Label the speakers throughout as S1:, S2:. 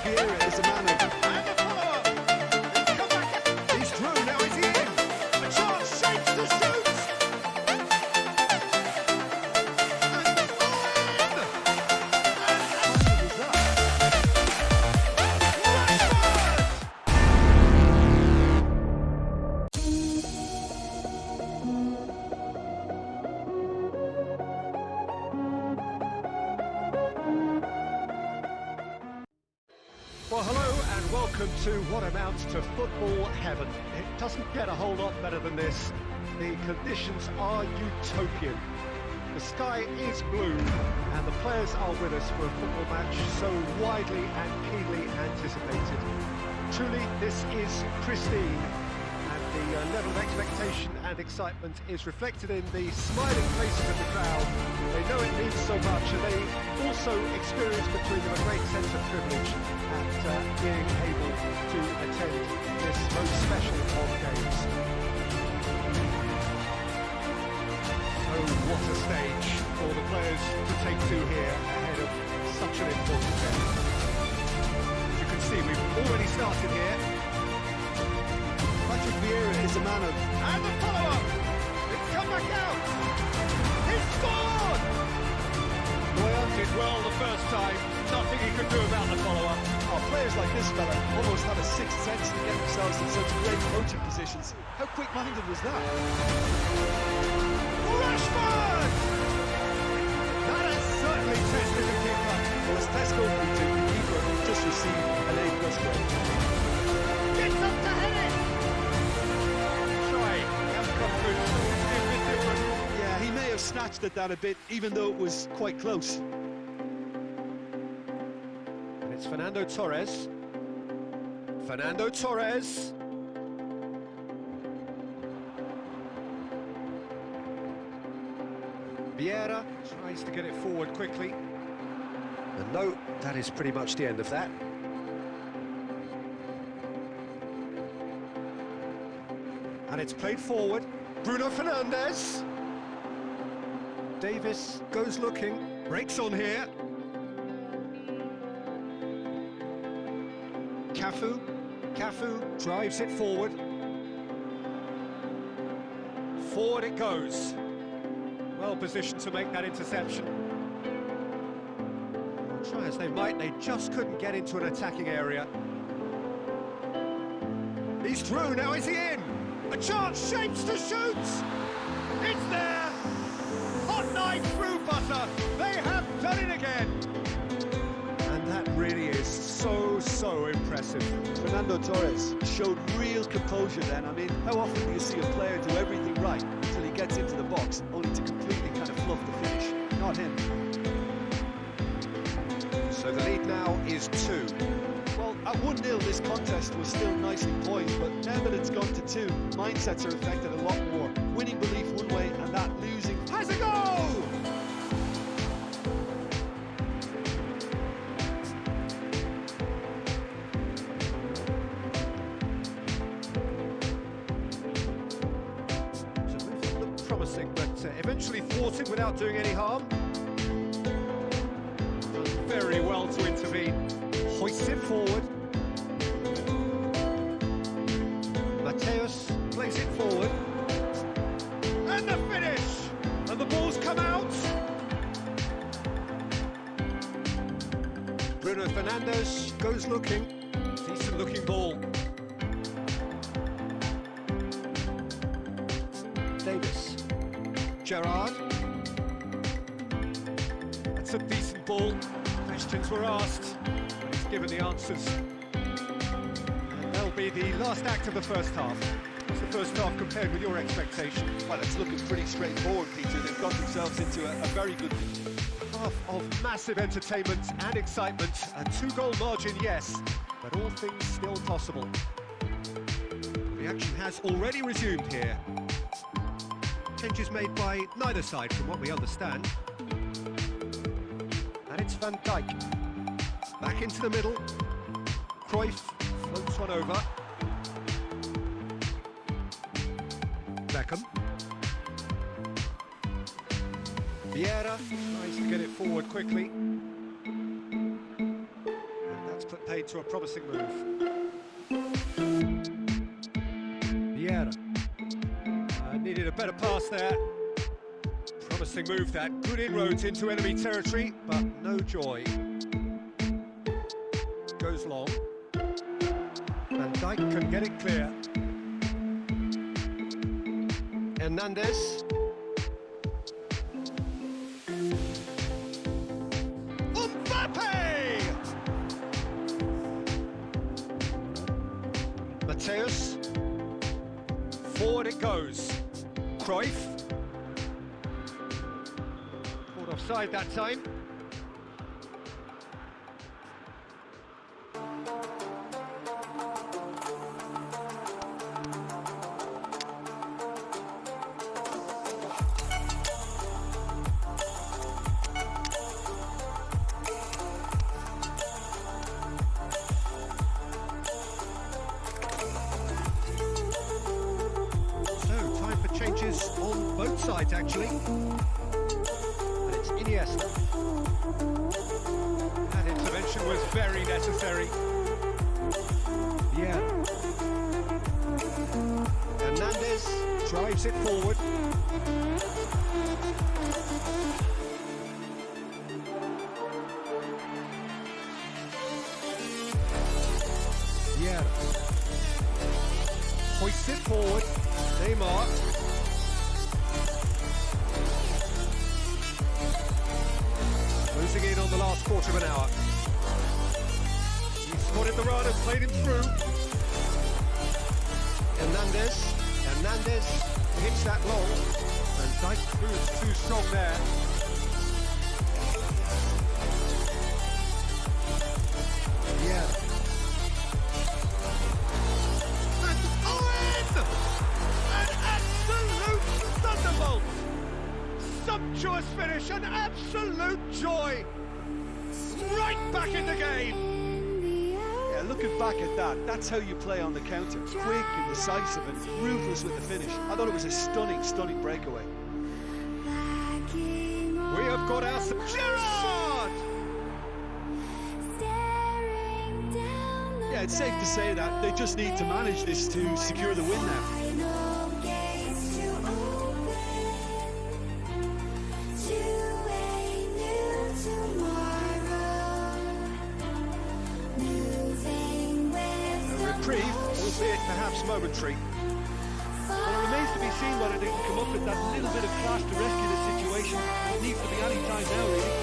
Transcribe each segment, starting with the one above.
S1: Vieira is a man of...
S2: And the follow-up! He's come back! He's through, now is he in? A chance, shapes to shoot! And the goal in!
S3: Well, hello and welcome to what amounts to football heaven. It doesn't get a whole lot better than this. The conditions are utopian. The sky is blue and the players are with us for a football match so widely and keenly anticipated. Truly, this is pristine. And the level of expectation and excitement is reflected in the smiling faces of the crowd. They know it means so much, and they also experience between them a great sense of privilege at being able to attend this most special of games. Oh, what a stage for the players to take to here ahead of such an important game. As you can see, we've already started here.
S1: Vieira is a man of...
S2: And the follow-up! It's come back out! He scored! Neuer did well the first time. Nothing he could do about the follow-up.
S1: Oh, players like this fella almost have a sixth sense to get themselves in such great coaching positions. How quick-minded was that?
S2: Rashford!
S3: That has certainly tested the keeper.
S1: Well, as Tesco put it, the keeper just received an A+ grade.
S2: Gets up to head it! Try. He hasn't come through. It's a bit different.
S1: Yeah, he may have snatched at that a bit, even though it was quite close.
S3: And it's Fernando Torres. Fernando Torres. Vieira tries to get it forward quickly. And no, that is pretty much the end of that. And it's played forward. Bruno Fernandes. Davis goes looking. Breaks on here. Cafu. Cafu drives it forward. Forward it goes. Well positioned to make that interception. Try as they might, they just couldn't get into an attacking area. He's through, now is he in?
S2: A chance, shapes to shoot! It's there! Hot knife through butter! They have done it again!
S3: And that really is so impressive.
S1: Fernando Torres showed real composure then. I mean, how often do you see a player do everything right until he gets into the box, only to completely kind of fluff the finish? Not him.
S3: So the lead now is 2.
S1: Well, at 1-0 this contest was still nicely poised, but now that it's gone to 2, mindsets are affected a lot more. Winning belief one way and that losing
S2: Has a goal!
S3: So moves looked promising, but eventually thwarted without doing any harm. Very well to intervene. Hoists it forward. Mateus plays it forward.
S2: And the finish!
S3: And the ball's come out. Bruno Fernandes goes looking. Decent looking ball. Davis. Gerrard. That's a decent ball. Questions were asked. He's given the answers. And that'll be the last act of the first half. What's the first half compared with your expectations?
S1: well, it's looking pretty straightforward, Peter. They've got themselves into a very good...
S3: Half of massive entertainment and excitement. A 2-goal margin, yes, but all things still possible. The action has already resumed here. Changes made by neither side, from what we understand. And it's Van Dijk. Back into the middle. Cruyff floats one over. Beckham. Vieira tries to get it forward quickly. And that's put paid to a promising move. Vieira. Needed a better pass there. Promising move that. Good inroads into enemy territory, but no joy. Goes long. Van Dijk can get it clear. Hernandez. Mateus, forward it goes. Cruyff, caught offside that time. Changes on both sides, actually. And it's Iniesta. That intervention was very necessary. Yeah. Hernandez drives it forward. Yeah. Hoists it forward. Neymar. Losing in on the last quarter of an hour. He spotted the run and played him through. Hernandez hits that long. And Dijk proves too strong there. Yeah. And Owen! An absolute thunderbolt! Sumptuous finish, an absolute joy! Right back in the game!
S1: Yeah, looking back at that, that's how you play on the counter. Quick and decisive and ruthless with the finish. I thought it was a stunning, stunning breakaway.
S3: We have got our Gerrard!
S1: Yeah, it's safe to say that they just need to manage this to secure the win now.
S3: Albeit perhaps momentary.
S1: Well, it remains to be seen whether they can come up with that little bit of class to rescue the situation. It needs to be any time now, really.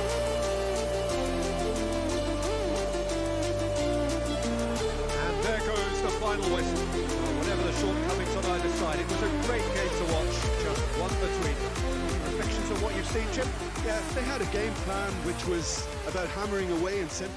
S3: And there goes the final whistle. Whatever the shortcomings on either side, it was a great game to watch. Just one between them. Reflections on what you've seen, Jim?
S1: Yeah, they had a game plan which was about hammering away in set